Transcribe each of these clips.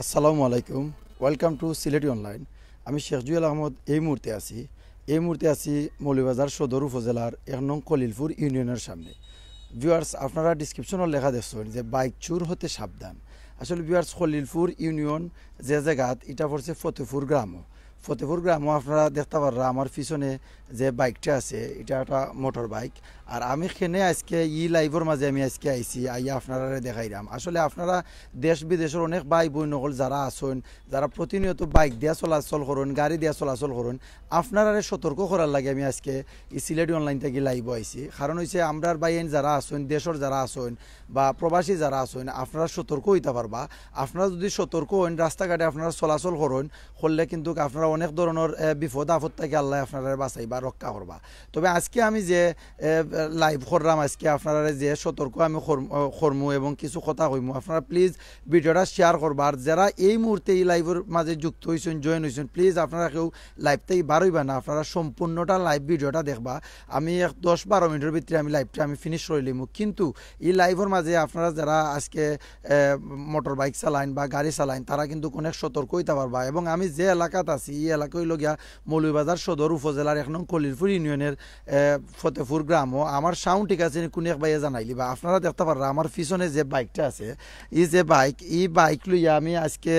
আসসালামু আলাইকুম welcome to Sylheti online. আমি শেখ জুয়েল আহমদ এই মুহূর্তে আছি মৌলভীবাজার সদর উপজেলার ১ নং খলিলপুর ইউনিয়নের সামনে। ভিউয়ার্স, আপনারা ডিসক্রিপশনের লেখা দেখছেন যে বাইক চুর হতে সাবধান। আসলে ভিউয়ার্স, খলিলপুর ইউনিয়ন যে জায়গাত এটা পড়ছে ফতেপুর গ্রামও আপনারা দেখতে পাররা আমার পিছনে যে বাইকটা আছে এটা একটা মোটর বাইক। আর আমি খেনে আজকে লাইভের মাঝে আমি আজকে আইছি আইয়া আপনারা দেখাইলাম। আসলে আপনারা দেশ বিদেশের অনেক ভাই বোন নকল যারা আছেন, যারা প্রতিনিয়ত বাইক দিয়া চলাচল করেন, গাড়ি দিয়া চলাচল করেন, আপনারা সতর্ক করার লাগে আমি আজকে সিলেটি অনলাইন থেকে লাইভ আইছি। কারণ হচ্ছে আমরার বাইন যারা আছেন, দেশের যারা আছেন বা প্রবাসী যারা আছেন, আপনারা সতর্ক হইতে পারবা। আপনারা যদি সতর্ক হন, রাস্তাঘাটে আপনারা চলাচল করেন করলে কিন্তু আপনারা অনেক ধরনের বিপদ আপদ থেকে আল্লাহ আপনারা বাঁচাইবা, রক্ষা করবা। তবে আজকে আমি যে লাইভ করলাম, আজকে আপনারা যে সতর্ক আমি করমু এবং কিছু কথা কইমু, আপনারা প্লিজ ভিডিওটা শেয়ার করবা। আর যারা এই মুহূর্তে এই লাইভের মাঝে যুক্ত হয়েছেন, জয়েন হয়েছেন, প্লিজ আপনারা কেউ লাইভ থেকে বারইবা না, আপনারা সম্পূর্ণটা লাইভ ভিডিওটা দেখবা। আমি ১০-১২ মিনিটের ভিতরে আমি লাইভটা আমি ফিনিশ করে লিমু। কিন্তু এই লাইভের মাঝে আপনারা যারা আজকে মোটর বাইক চালাইন বা গাড়ি চালাইন, তারা কিন্তু অনেক সতর্ক হইতে পারবা। এবং আমি যে এলাকাত আছি এই এলাকা হইল গিয়া মৌলভীবাজার সদর উপজেলার ১ নং খলিলপুর ইউনিয়নের ফতেপুর গ্রামও। আমার সাউন্ড ঠিক আছে কোন এক ভাইয়ে জানাইলি বা আপনারা দেখতে পাররা আমার পিছনে যে বাইকটা আছে, এই বাইক লইয়া আমি আজকে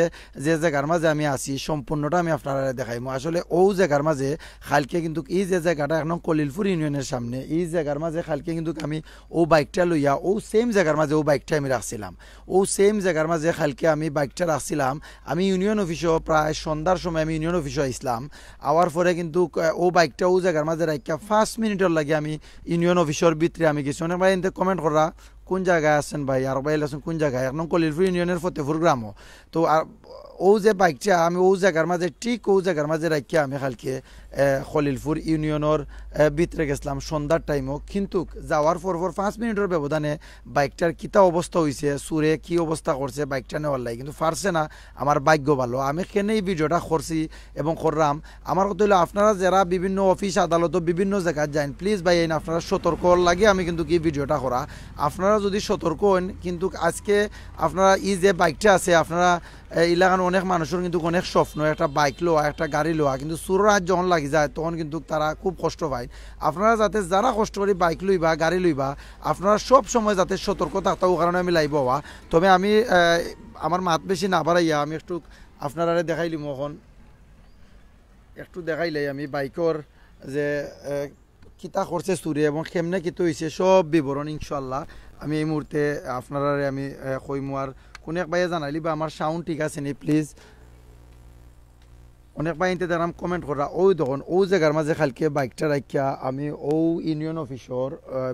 যে জায়গার মাঝে আমি আছি সম্পূর্ণটা আমি আপনারা দেখাইমু। আসলে ও জায়গার মাঝে খালকে কিন্তু এই যে জায়গাটা ১ নং খলিলপুর ইউনিয়নের সামনে, এই জায়গার মাঝে খালকে কিন্তু আমি ও বাইকটা লইয়া ও সেম জায়গার মাঝে ও বাইকটা আমি রাখছিলাম। ও সেম জায়গার মাঝে খালকে আমি বাইকটা রাখছিলাম। আমি ইউনিয়ন অফিসও প্রায় সন্ধ্যার সময় আমি ইউনিয়ন অফিসে আসলাম। আওয়ার পরে কিন্তু ও বাইকটা ও জায়গার মাঝে রাখা ৫ মিনিটের লাগে আমি ইউনিয়ন অফিসের ভিতরে আমি গেছি। অনেক ভাই এতে কমেন্ট করা কোন জায়গায় আছেন ভাই, আর ভাই আছেন কোন জায়গায়, ১ নং খলিলপুর ইউনিয়নের ফতেপুর গ্রামও। তো আর ও যে বাইকটা আমি ও জায়গার মাঝে ঠিক ও জায়গার মাঝে রাখিয়া আমি কালকে খলিলপুর ইউনিয়নের ভিতরে গেছিলাম সন্ধ্যার টাইমও। কিন্তু যাওয়ার পর ৫ মিনিটের ব্যবধানে বাইকটার কিতা অবস্থা হয়েছে, সুরে কি অবস্থা করছে বাইকটা নেওয়ার লাগে, কিন্তু পারছে না। আমার ভাগ্য ভালো, আমি কেনেই ভিডিওটা করছি এবং করলাম। আমার কথা হলো আপনারা যারা বিভিন্ন অফিস আদালত বিভিন্ন জায়গায় যান, প্লিজ ভাই আপনারা সতর্ক লাগে আমি কিন্তু কি ভিডিওটা করা। আপনারা যদি সতর্ক হন, কিন্তু আজকে আপনারা এই যে বাইকটা আছে, আপনারা এলাকার অনেক মানুষের কিন্তু অনেক স্বপ্ন একটা বাইক লোয়া, একটা গাড়ি লোয়া, কিন্তু চোরের হাত যখন লাগি যায় তখন কিন্তু তারা খুব কষ্ট পায়। আপনারা যাতে যারা কষ্ট করে বাইক লইবা, গাড়ি লইবা, আপনারা সব সময় যাতে সতর্ক থাকতাম, কারণে আমি লাইব হওয়া। তবে আমি আমার মাত বেশি না বাড়াইয়া আমি একটু আপনারা দেখাইলিম, এখন একটু দেখাইলাই আমি বাইকর যে কিতা করছে চুরি এবং কেমনে কিতা হয়েছে সব বিবরণ ইনশাল্লাহ আমি এই মুহূর্তে আপনারা আমি কইমু। আর কোন এক ভাইয়ে জানাইলি বা আমার সাউন্ড ঠিক আছে নি প্লিজ। অনেক ভাইতে দেখলাম কমেন্ট করা ওই দেখুন ও জায়গার মাঝে খালকে বাইকটা রাখিয়া আমি ও ইউনিয়ন অফিসর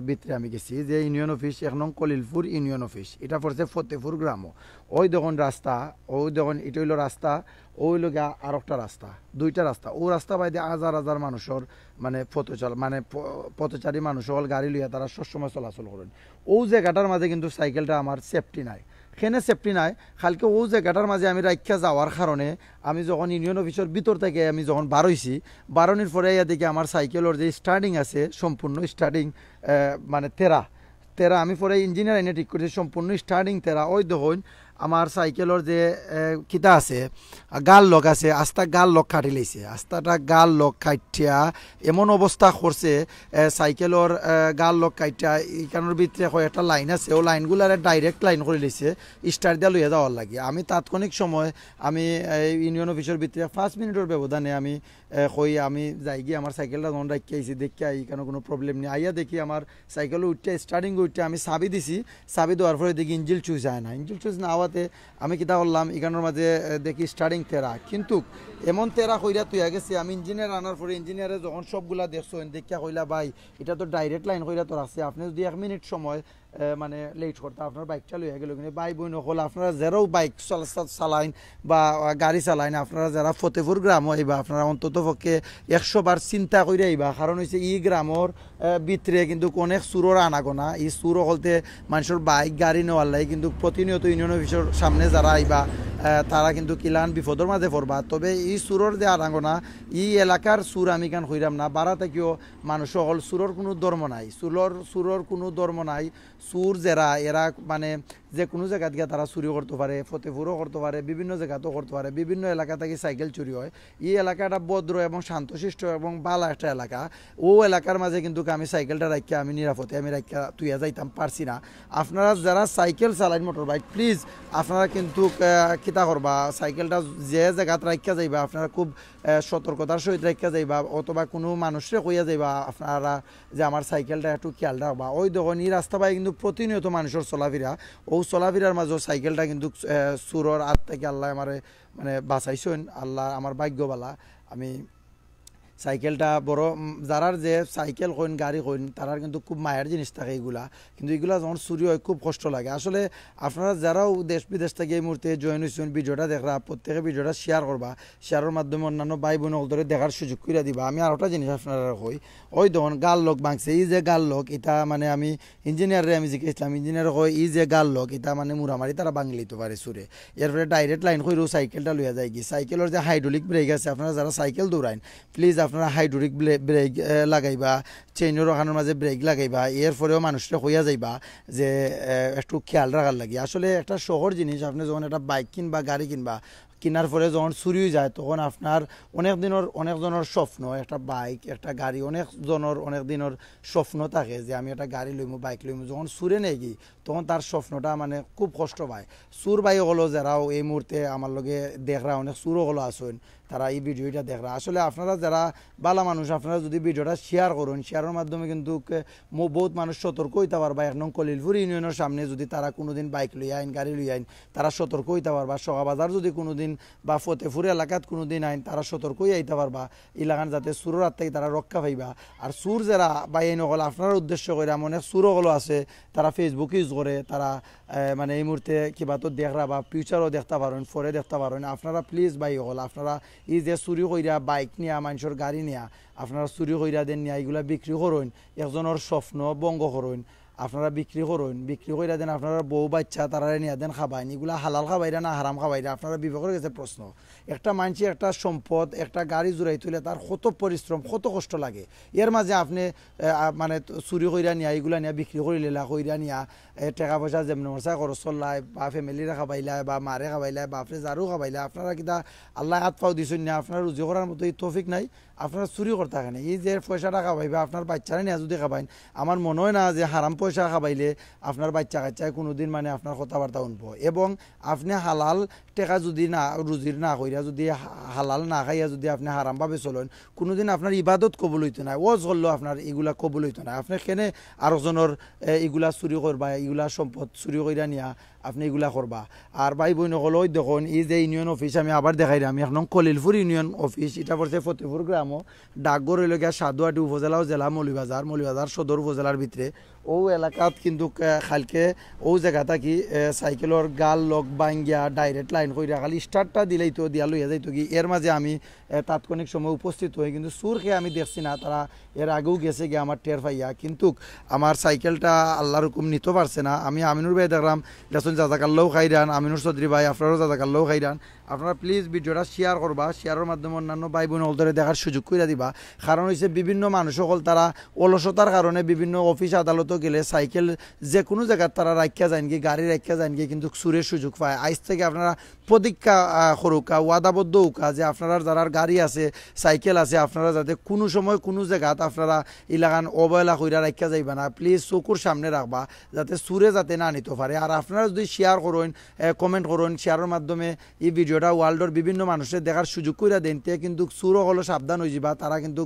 ভিতরে আমি গেছি। যে ইউনিয়ন অফিস ১ নং খলিলপুর ইউনিয়ন অফিস, এটা পড়ছে ফতেপুর গ্রামও। ওই দেখুন রাস্তা, ওই দেখুন এটা হইল রাস্তা, ওই লোক আর একটা রাস্তা, দুইটা রাস্তা। ও রাস্তা বাইদে হাজার হাজার মানুষের মানে পথচারী মানুষ হল গাড়ি লইয়া তারা সবসময় চলাচল করেন। ও জায়গাটার মাঝে কিন্তু সাইকেলটা আমার সেফটি নাই, সেখানে সেফটি নাই। খালকে ও জায়গাটার মাঝে আমি রাখিয়া যাওয়ার কারণে আমি যখন ইউনিয়ন অফিসের ভিতর থেকে আমি যখন বারোইছি, বারোনির পরে দেখি আমার সাইকেলের যে স্টার্টিং আছে সম্পূর্ণ স্টার্টিং মানে তেরা আমি পরে ইঞ্জিনিয়ার এনে ঠিক করছি সম্পূর্ণ স্টার্টিং তেরা। ওই দেখুন আমার সাইকেলের যে কিতা আছে গাল লক আছে, আস্তা গাল লক কাটি লাইছে, আস্তাটা গাল লক কাটিয়া এমন অবস্থা করছে সাইকেলের গাল লক কাটিয়া এইখানের ভিতরে কয়েকটা লাইন আছে, ও লাইনগুলার ডাইরেক্ট লাইন করে লাইছে স্টার্ট দিয়া লইয়া যাওয়ার লাগে। আমি তাৎক্ষণিক সময় আমি ইউনিয়ন অফিসের ভিতরে ৫ মিনিটের ব্যবধানে আমি আমি যাই গিয়ে আমার সাইকেলটা যখন রাখিয়ে আইছি দেখিয়া এইখানে কোনো প্রবলেম নেই। আইয়া দেখি আমার সাইকেল উঠতে স্টার্টিং উঠতে আমি চাবি দিছি, চাবি দেওয়ার পরে দেখি ইঞ্জিল চুজ যায় না। ইঞ্জিল চুজ না হওয়াতে আমি কিতা করলাম এখানের মাঝে দেখি স্টার্টিং তেরা, কিন্তু এমন তেরা কইরা তুই গেছে। আমি ইঞ্জিনিয়ার আনার পরে ইঞ্জিনিয়ারে যখন সবগুলা দেখছো দেখিয়া কইলা ভাই এটা তো ডাইরেক্ট লাইন কইরা তোর আছে, আপনি যদি ১ মিনিট সময় মানে লেট করতে আপনার বাইকটা লইয়া গেল। কিন্তু ভাই বোন হল আপনারা যারাও বাইক চালাইন বা গাড়ি চালাইন, আপনারা যারা ফতেপুর গ্রাম আইবা আপনারা অন্তত পক্ষে ১০০ বার চিন্তা করে আইবা। কারণ হচ্ছে এই গ্রামের ভিতরে কিন্তু অনেক চুরোর আনাগোনা, এই চুর হলতে মানুষের বাইক গাড়ি নেওয়ার লাগে কিন্তু প্রতিনিয়ত ইউনিয়ন অফিসের সামনে যারা আইবা তারা কিন্তু কিলান বিপদর মাঝে পড়বা তবে এই সুরর যে আরাঙ্গনা এই এলাকার সুর আমি কান হইরাম না বাড়া থেকেও মানুষ সকল সুরর কোনো ধর্ম নাই সুরর কোনো ধর্ম নাই সুর যারা এরা মানে যে কোনো জায়গা থেকে তারা চুরি করতে পারে ফতেপুরও করতে পারে বিভিন্ন জায়গাতেও করতে পারে বিভিন্ন এলাকা থেকে সাইকেল চুরি হয় এই এলাকাটা ভদ্র এবং শান্তশিষ্ট এবং ভালো একটা এলাকা ও এলাকার মাঝে কিন্তু আমি সাইকেলটা রাখিয়া আমি নিরাপদে আমি রাখিয়া তুইয়া যাইতাম পারছি না আপনারা যারা সাইকেল চালাইন মোটর বাইক প্লিজ আপনারা কিন্তু কিতা করবা সাইকেলটা যে জায়গাত রাখিয়া যাইবা আপনারা খুব সতর্কতার সহিত রাখিয়া যাইবা অথবা কোনো মানুষরে কইয়া যাইবা আপনারা যে আমার সাইকেলটা একটু খেয়াল রাখবা ওই দেখুন এই রাস্তা পাই কিন্তু প্রতিনিয়ত মানুষের চলাফেরা ও চলাফেরার মাঝে সাইকেলটা কিন্তু সুরর হাত থেকে আল্লাহ আমার মানে বাঁচাইছেন আল্লাহ আমার ভাগ্যবালা আমি সাইকেলটা বড় যারার যে সাইকেল কইন গাড়ি কইন তারার কিন্তু খুব মায়ের জিনিস থাকে এইগুলা কিন্তু এগুলা যখন চুরি হয় খুব কষ্ট লাগে আসলে আপনারা যারাও দেশ বিদেশ থেকে এই মুহূর্তে জয়েন হয়েছেন ভিডিওটা দেখরা প্রত্যেকে ভিডিওটা শেয়ার করবা শেয়ারের মাধ্যমে অন্যান্য ভাই বোন ধরে দেখার সুযোগ করে দিবা আমি আর একটা জিনিস আপনারা কই ওই দেখুন গাল লোক ভাঙছে এই যে গাল লোক এটা মানে আমি ইঞ্জিনিয়ারে আমি জিজ্ঞেসলাম ইঞ্জিনিয়ার কই এই যে গাল লোক এটা মানে মুরামারি তারা ভাঙি লিতে পারে সুরে এরপরে ডাইরেক্ট লাইন কইরও সাইকেলটা লইয়া যায় কি সাইকেলের যে হাইড্রোলিক ব্রেক আছে আপনারা যারা সাইকেল দৌড়াইন প্লিজ আপনারা হাইড্রোলিক ব্রেক লাগাইবা চেইনের ওখানের মাঝে ব্রেক লাগাইবা এরপরেও মানুষটা হইয়া যাইবা যে একটু খেয়াল রাখার লাগে আসলে একটা শহর জিনিস আপনি যখন একটা বাইক কিনবা গাড়ি কিনবা কেনার পরে যখন চুরি হয়ে যায় তখন আপনার অনেকজনের স্বপ্ন একটা বাইক একটা গাড়ি অনেক দিনের স্বপ্ন থাকে যে আমি একটা গাড়ি লইমু বাইক লইমু যখন চুরে নেই কি তখন তার স্বপ্নটা মানে খুব কষ্ট পায় চুর বাই হলো যারাও এই মুহূর্তে আমার লগে দেখরা অনেক চুরও হলো আসেন তারা এই ভিডিওটা দেখরা আসলে আপনারা যারা বালা মানুষ আপনারা যদি ভিডিওটা শেয়ার করুন শেয়ারের মাধ্যমে কিন্তু বহুত মানুষ সতর্ক হইতে পারবা এক নং কলিলপুর ইউনিয়নের সামনে যদি তারা কোনোদিন বাইক লই আইন গাড়ি লই আইন তারা সতর্ক হইতে পারবা সগাবাজার যদি কোনোদিন বা ফতেপুর এলাকাত কোনোদিন আইন তারা সতর্ক হয়ে আইতে পারবা এলাকান যাতে চুরের হাত থেকে তারা রক্ষা পাইবা আর চুর যারা বা এই নকল আপনার উদ্দেশ্য করে অনেক চুরগুলো আছে তারা ফেসবুক ইউজ করে তারা মানে এই মুহূর্তে কিবা তো দেখরা বা ফিউচারও দেখতে পারেন পরে দেখতে পারেন আপনারা প্লিজ ভাই হল আপনারা এই যে চুরি কইরা বাইক নিয়া মানুষের গাড়ি নিয়া আপনারা চুরি কইরা দেন নিয়া এগুলা বিক্রি করুন একজনের স্বপ্ন ভঙ্গ করুন আপনারা বিক্রি কইরা দেন আপনারা বউ বাচ্চা তারা নিয়ে দেন খাবাইন এগুলা হালাল খাবাইরা না হারাম খাবাইরা আপনারা বিবেকের কাছে প্রশ্ন একটা মানুষ একটা সম্পদ একটা গাড়ি জোড়াই তুলে তার কত পরিশ্রম কত কষ্ট লাগে এর মাঝে আপনি মানে চুরি কইরা নিয়া এগুলা নিয়ে বিক্রি করে লেলা কইরা নিয়া টাকা পয়সা যেমন মশা খরচ চল্লাই বা ফ্যামিলিরা খাবাইলা বা মারে খাবাইলা বাপরে যারও খাবাইলা আপনারা কিনা আল্লাহ হাত পাও দিচ্ছেন না আপনারা রুজি করার মতো এই তৌফিক নাই আপনারা চুরি করতে থাকেন এই যে পয়সাটা খাবাইবা আপনার বাচ্চারা নিয়ে যদি খাবাইন আমার মনে হয় না যে হারাম পয়সা খাবাইলে আপনার বাচ্চা কাচ্চায় কোনোদিন মানে আপনার কথাবার্তা শুনবো এবং আপনি হালাল টেকা যদি না রুজির না কইরা যদি হালাল না খাইয়া যদি আপনি হারামভাবে চলেন কোনোদিন আপনার ইবাদত কবুল হইতো না ওয়াজ করলেও আপনার এগুলা কবুল হইতো না আপনি কেনে আরেকজনের এগুলা চুরি করবা এগুলা সম্পদ চুরি কইরা নিয়া আপনি এগুলা করবা আর ভাই বোন হলো দেখুন এই যে ইউনিয়ন অফিস আমি আবার দেখাই আমি এখন কলিলপুর ইউনিয়ন অফিস এটা পড়ছে ফতেপুর গ্রামও ডাকঘর হইল গিয়া সাধুয়াটি উপজেলা ও জেলা মৌলিবাজার সদর উপজেলার ভিতরে ও এলাকাত কিন্তু খালকে ও জায়গা থাকি সাইকেলের গাল লক বাঙ্গিয়া ডাইরেক্ট লাইন কইরা খালি স্টার্টটা দিলেই তো দিয়া লইয়া যাইতো কি এর মাঝে আমি তাৎক্ষণিক সময় উপস্থিত হই কিন্তু সুরকে আমি দেখছি না তারা এর আগেও গেছে গিয়ে আমার টের পাইয়া কিন্তু আমার সাইকেলটা আল্লাহর হুকুম নিতে পারছে না আমি আমিনুর ভাই দেখলাম দেখুন জাজাকাল্লাও খাইরান আমিনুর চৌধুরী ভাই আপনারও জাজাকাল্লাও খাইরান আপনারা প্লিজ ভিডিওটা শেয়ার করবা শেয়ারের মাধ্যমে অন্যান্য ভাই বোন হল ধরে দেখার সুযোগ করে দিবা কারণ হচ্ছে বিভিন্ন মানুষ সকল তারা অলসতার কারণে বিভিন্ন অফিস আদালতও গেলে সাইকেল যে কোনো জায়গায় তারা রাখিয়া যান গিয়ে গাড়ি রাখিয়া যান গিয়ে কিন্তু চুরের সুযোগ পায় আজ থেকে আপনারা প্রতীক্ষা করুকা ওয়াদাবদ্ধ হোকা যে আপনারা যারা গাড়ি আছে সাইকেল আছে আপনারা যাতে কোনো সময় কোনো জায়গাত আপনারা এলাকান অবহেলা কইরা রাখিয়া যাইবা না প্লিজ চকুর সামনে রাখবা যাতে চুরে যাতে না নিতে পারে আর আপনারা যদি শেয়ার করুন কমেন্ট করুন শেয়ারের মাধ্যমে এই ভিডিওটা ওয়ার্ল্ডের বিভিন্ন মানুষের দেখার সুযোগ করে দেন তে কিন্তু চুরও হলো সাবধান হয়ে যাবা তারা কিন্তু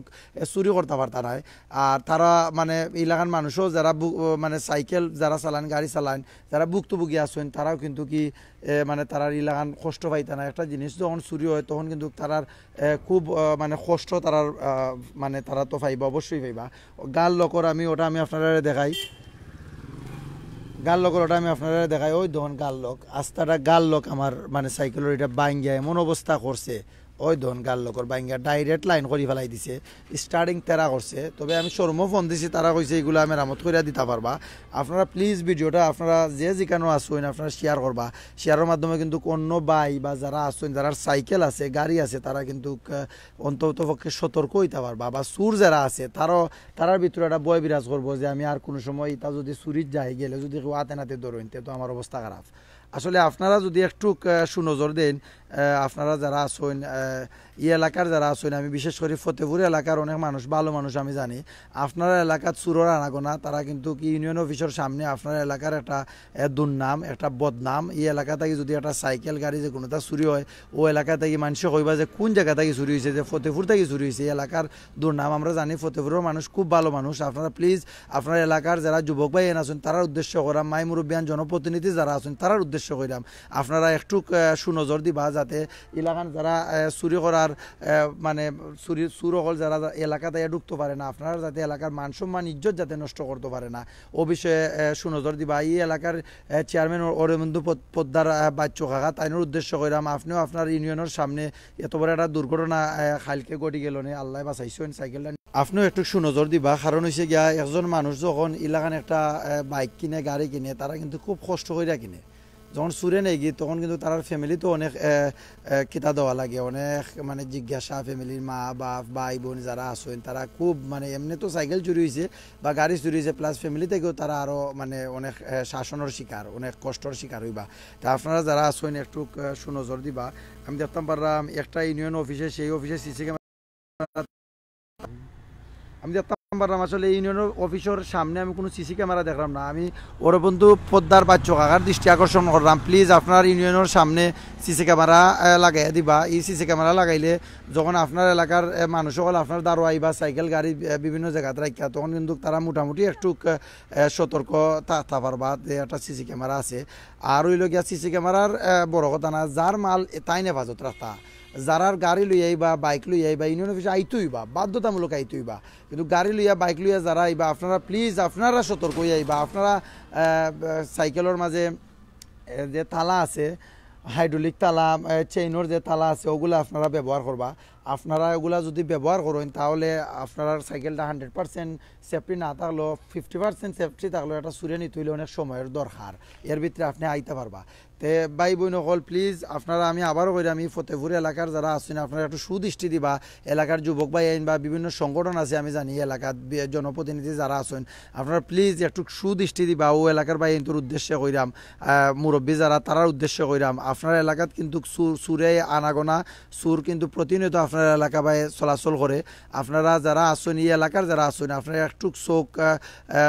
চুরি করতে পারতা না আর তারা মানে এলাকার মানুষও যারা মানে সাইকেল যারা চালান গাড়ি চালান যারা ভুক্তভোগী আছেন তারাও কিন্তু কি মানে তারার এলাকান কষ্ট পাইতা না একটা জিনিস যখন চুরি হয় তখন কিন্তু তারার খুব মানে কষ্ট তারার মানে তারা তো পাইবা অবশ্যই পাইবা গাল লকর আমি ওটা আমি আপনারা দেখাই গাল লকর ওটা আমি আপনারা দেখাই ওই দোকান গাল লক আস্তাটা গাল লক আমার মানে সাইকেলের এটা বাইঙ্গিয়া এমন অবস্থা করছে ওই ধন গাল লোকর বাইঙ্গা ডাইরেক্ট লাইন করে ফেলাই দিছে স্টার্টিং তেরা করছে তবে আমি শোরুমও ফোন দিছি তারা কইছে এগুলো মেরামত করে দিতে পারবা আপনারা প্লিজ ভিডিওটা আপনারা যে যেখানে আসুন আপনারা শেয়ার করবা শেয়ারের মাধ্যমে কিন্তু অন্য ভাই বা যারা আসুন যারা সাইকেল আছে গাড়ি আছে তারা কিন্তু অন্তত পক্ষে সতর্ক হইতে পারবা বা সুর যারা আছে তারার ভিতরে একটা বয় বিরাজ করবো যে আমি আর কোনো সময় তা যদি চুরির যাই গেলে যদি কেউ হাতে নাতে ধরুন তো আমার অবস্থা খারাপ আসলে আপনারা যদি একটু সুনজর দেন আপনারা যারা আসুন এই এলাকার যারা আসুন আমি বিশেষ করে ফতেপুর এলাকার অনেক মানুষ ভালো মানুষ আমি জানি আপনার এলাকার চুরোর আনাগোনা তারা কিন্তু কি ইউনিয়ন অফিসের সামনে আপনার এলাকার একটা দুর্নাম একটা বদনাম এই এলাকা থেকে যদি একটা সাইকেল গাড়ি যে কোনোটা চুরি হয় ও এলাকা থেকে মানুষ কইবা যে কোন জায়গা থেকে চুরি হয়েছে যে ফতেপুর থেকে চুরি হয়েছে এই এলাকার দুর্নাম আমরা জানি ফতেপুরের মানুষ খুব ভালো মানুষ আপনারা প্লিজ আপনার এলাকার যারা যুবক ভাই আছেন তারার উদ্দেশ্য করাম মাই মুরব্বিয়ান জনপ্রতিনিধি যারা আছেন তারার উদ্দেশ্য করাম আপনারা একটু সুনজর দিবা যাতে এলাকার যারা চুরি করার মানে চুরকল যারা এলাকা থেকে ঢুকতে পারে না আপনারা যাতে এলাকার মান সম্মান ইজ্জত যাতে নষ্ট করতে পারে না ও বিষয়ে সুনজর দিবা এই এলাকার চেয়ারম্যান অরবিন্দু পোদ্দার বাচ্চু কাকা তাইনের উদ্দেশ্য করাম আপনিও আপনার ইউনিয়নের সামনে এত বড় একটা দুর্ঘটনা খালকে ঘটি গেল নে আল্লাহ বাঁচাইছেন সাইকেলটা আপনিও একটু সুনজর দিবা কারণ হয়েছে গিয়া একজন মানুষ যখন এলাকান একটা বাইক কিনে গাড়ি কিনে তারা কিন্তু খুব কষ্ট করে কিনে যখন সুরে নেই গিয়ে তখন কিন্তু তার ফ্যামিলি তো অনেক কিতা দেওয়া লাগে অনেক মানে জিজ্ঞাসা ফ্যামিলির মা বাপ ভাই বোন যারা আসেন তারা খুব মানে এমনি তো সাইকেল চুরি হয়েছে বা গাড়ি চুরি হয়েছে প্লাস ফ্যামিলি থেকেও তারা আরও মানে অনেক শাসনের শিকার অনেক কষ্টর শিকার হইবা তা আপনারা যারা আসেন একটু সুনজর দিবা আমি দেখতাম পারলাম একটা ইউনিয়ন অফিসে সেই অফিসে সিসি ক্যামেরা আমি দেখতাম পারলাম আসলে ইউনিয়ন অফিসের সামনে আমি কোনো সিসি ক্যামেরা দেখলাম না আমি ওর বন্ধু পদ্মার বাচ্চা কাকার দৃষ্টি আকর্ষণ করলাম প্লিজ আপনার ইউনিয়নের সামনে সিসি ক্যামেরা লাগাই দিবা এই সিসি ক্যামেরা লাগাইলে যখন আপনার এলাকার মানুষ সকল আপনার দাঁড়াই বা সাইকেল গাড়ি বিভিন্ন জায়গাতে রাখা তখন কিন্তু তারা মোটামুটি একটু সতর্ক থাকতে পারবা যে একটা সিসি ক্যামেরা আছে আর ওই লগিয়া সিসি ক্যামেরার বড় কথা না যার মাল তাই নেফাজত রাখতা যারার গাড়ি লই আইবা বাইক লই আইবা ইউনিয়ন অফিসে আইতইবা বাধ্যতামূলক আইতইবা কিন্তু গাড়ি লইয়া বাইক লইয়া যারা আইবা আপনারা প্লিজ আপনারা সতর্ক হয়ে আইবা আপনারা সাইকেলের মাঝে যে তালা আছে হাইড্রোলিক তালা চেইনের যে তালা আছে ওগুলো আপনারা ব্যবহার করবা আপনারা ওগুলা যদি ব্যবহার করেন তাহলে আপনার সাইকেলটা 100% সেফটি না থাকলেও 50% সেফটি থাকলেও একটা সুরে নিতে হইলে অনেক সময়ের দরকার এর ভিতরে আপনি আইতে পারবা তে ভাই বোন সকল প্লিজ আপনারা আমি আবারও করি আমি ফতেপুর এলাকার যারা আছেন আপনারা একটু সুদৃষ্টি দিবা এলাকার যুবক ভাই আইন বা বিভিন্ন সংগঠন আছে আমি জানি এলাকার জনপ্রতিনিধি যারা আছেন আপনারা প্লিজ একটু সুদৃষ্টি দিবা ও এলাকার ভাই আইনটোর উদ্দেশ্যে কইরাম মুরব্বী যারা তারার উদ্দেশ্যে কইরাম আপনার এলাকাত কিন্তু সুরে আনাগোনা সুর কিন্তু প্রতিনিয়ত আপনার এলাকা ভাই চলাচল করে আপনারা যারা আছেন এই এলাকার যারা আছেন আপনারা একটু চোখ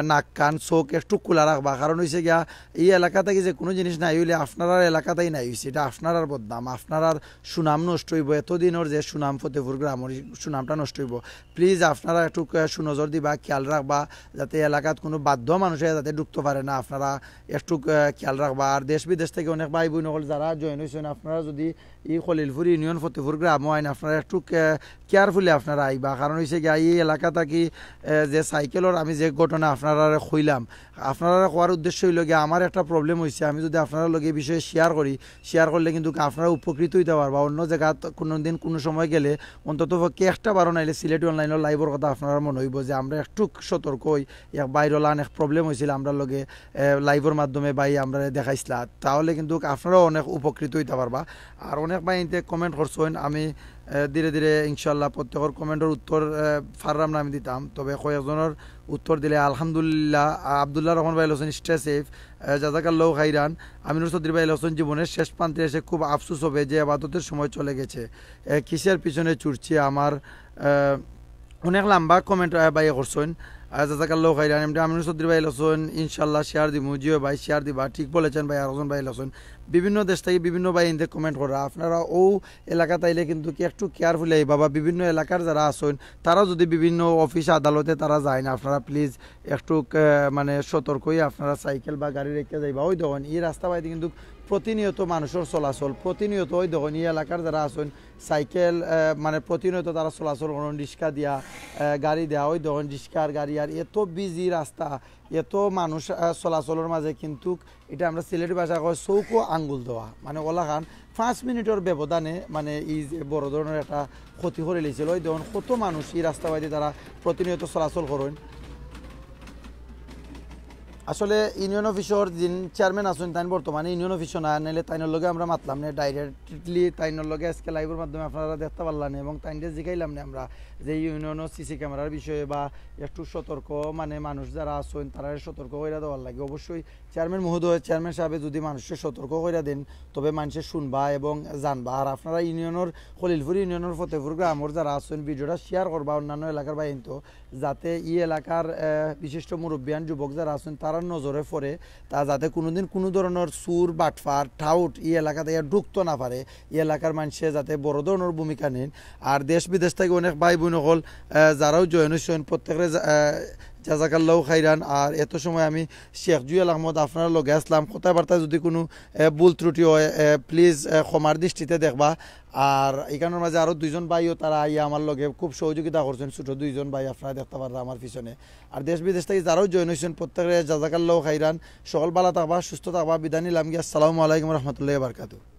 নাক কান চোখ একটু খোলা রাখবা কারণ হয়েছে গিয়া এই এলাকা থেকে যে কোনো জিনিস নাই হইলে আপনার এলাকাতেই নাই হয়েছে এটা আপনার বদনাম আপনার সুনাম নষ্ট হইব এতদিনের যে সুনাম ফতেপুর গ্রামের সুনামটা নষ্ট হইব প্লিজ আপনারা একটু সুনজর দিবা খেয়াল রাখবা যাতে এলাকাত কোনো বাধ্য মানুষে যাতে ঢুকতে পারে না আপনারা একটু খেয়াল রাখবা আর দেশ বিদেশ থেকে অনেক ভাই বোন যারা জয়েন হয়েছেন আপনারা যদি এই খলিলপুর ইউনিয়ন ফতেপুর গ্রাম আইন আপনারা একটু কেয়ারফুলি আপনারা আইবা কারণ হয়েছে গিয়ে এই এলাকা থাকি যে সাইকেলের আমি যে ঘটনা আপনারা কইলাম আপনারা কোয়ার উদ্দেশ্য হইল গিয়ে আমার একটা প্রবলেম হয়েছে আমি যদি আপনারা লগে বিষয়ে শেয়ার করি শেয়ার করলে কিন্তু আপনারা উপকৃত হইতে পারবা অন্য জায়গা কোনো দিন কোনো সময় গেলে অন্তত পক্ষে একটা বারো নাইলে সিলেটি অনলাইনের লাইভের কথা আপনারা মনে হইব যে আমরা একটু সতর্ক হই বাইরের অনেক প্রবলেম হয়েছিল আমরা লগে লাইভের মাধ্যমে ভাই আমরা দেখাইছিলাম তাহলে কিন্তু আপনারাও অনেক উপকৃত হইতে পারবা আর অনেক ভাই কমেন্ট করছেন আমি ধীরে ধীরে ইনশাল্লাহ প্রত্যেকের কমেন্টের উত্তর ফাররাম না আমি দিতাম তবে কয়েকজনের উত্তর দিলে আলহামদুলিল্লাহ আবদুল্লাহ রহমান ভাই হোসেন স্টে সেফ জাজাকাল্লাহ খাইরান আমিনুর চৌধুরী ভাই হোসেন জীবনের শেষ প্রান্তে এসে খুব আফসোস হবে যে আবাদতের সময় চলে গেছে কিসের পিছনে ছুটছি আমার অনেক লম্বা কমেন্ট ভাই করছেন জাজাকাল্লাহ খাইরান এমনি আমিনুর চৌধুরী ভাই হোসেন ইনশাল্লাহ শেয়ার দিব জিও ভাই শেয়ার দিবা ঠিক বলেছেন ভাই আরজন ভাই হোসেন বিভিন্ন দেশ থেকে বিভিন্ন ভাই ইনতে কমেন্ট করা আপনারা ও এলাকা তাইলে কিন্তু কি একটু কেয়ারফুলি আইবা বা বিভিন্ন এলাকার যারা আছেন তারা যদি বিভিন্ন অফিস আদালতে তারা যায় না আপনারা প্লিজ একটু মানে সতর্ক হয়ে আপনারা সাইকেল বা গাড়ি রেখে যাইবা ওই দেখুন এই রাস্তা বাইতে কিন্তু প্রতিনিয়ত মানুষের চলাচল প্রতিনিয়ত ওই দেখুন এই এলাকার যারা আছেন সাইকেল মানে প্রতিনিয়ত তারা চলাচল করেন রিক্সা দিয়া গাড়ি দেওয়া ওই দেখুন রিক্সার গাড়ি আর এত বিজি রাস্তা এত মানুষ চলাচলের মাঝে কিন্তু এটা আমরা সিলেটি ভাষা কয় চৌকো আঙ্গুল দেওয়া মানে ওলা খান 5 মিনিটের ব্যবধানে মানে এই যে বড় ধরনের একটা ক্ষতি করে লিয়েছিল ওই দেখুন কত মানুষ এই রাস্তাবাদী তারা প্রতিনিয়ত চলাচল করেন আসলে ইউনিয়ন অফিসর যিনি চেয়ারম্যান আছেন তাই বর্তমানে ইউনিয়ন অফিসও না নিলে তাইনের লগে আমরা মাতলাম না ডাইরেক্টলি তাইনের লগে আজকে লাইভের মাধ্যমে আপনারা দেখতে পারলাম এবং তাইনকে জিগাইলাম না আমরা যে ইউনিয়ন সিসি ক্যামেরার বিষয়ে বা একটু সতর্ক মানে মানুষ যারা আছেন তারা সতর্ক করে দেওয়ার লাগে অবশ্যই চেয়ারম্যান মহোদয় চেয়ারম্যান সাহেব যদি মানুষকে সতর্ক করে দেন তবে মানুষের শুনবা এবং জানবা আর আপনারা ইউনিয়নের খলিলপুর ইউনিয়নের ফতেপুর গ্রামের যারা আছেন ভিডিওটা শেয়ার করবা অন্যান্য এলাকার বাইন তো যাতে এই এলাকার বিশিষ্ট মুরব্বিয়ান যুবক যারা আছেন তারা নজরে পড়ে তা যাতে কোনোদিন কোনো ধরনের সুর বাটফার ঠাউট এই এলাকাতে ঢুকতে না পারে এই এলাকার মানুষে যাতে বড় ধরনের ভূমিকা নেন আর দেশ বিদেশ থেকে অনেক ভাই বোন হল যারাও জয়েন হয়েছেন প্রত্যেকের জাজাকাল্লাহ খাইরান আর এত সময় আমি শেখ জুয়েল আহমদ আপনার লগে আসলাম কথাবার্তা যদি কোনো ভুল ত্রুটি হয় প্লিজ ক্ষমার দৃষ্টিতে দেখবা আর এখানের মাঝে আরও দুইজন ভাইও তারা আইয়া আমার লগে খুব সহযোগিতা করছেন ছোটো দুইজন ভাই আপনারা দেখতে পারবেন আমার পিছনে আর দেশ বিদেশ থেকে যারাও জয়েন হয়েছেন প্রত্যেকের জাজাকাল্লাহ খাইরান সকল ভালো থাকবা সুস্থ থাকবা বিদায় নিলাম গিয়ে আসসালামু আলাইকুম রহমতুল্লাহ বারকাতুহু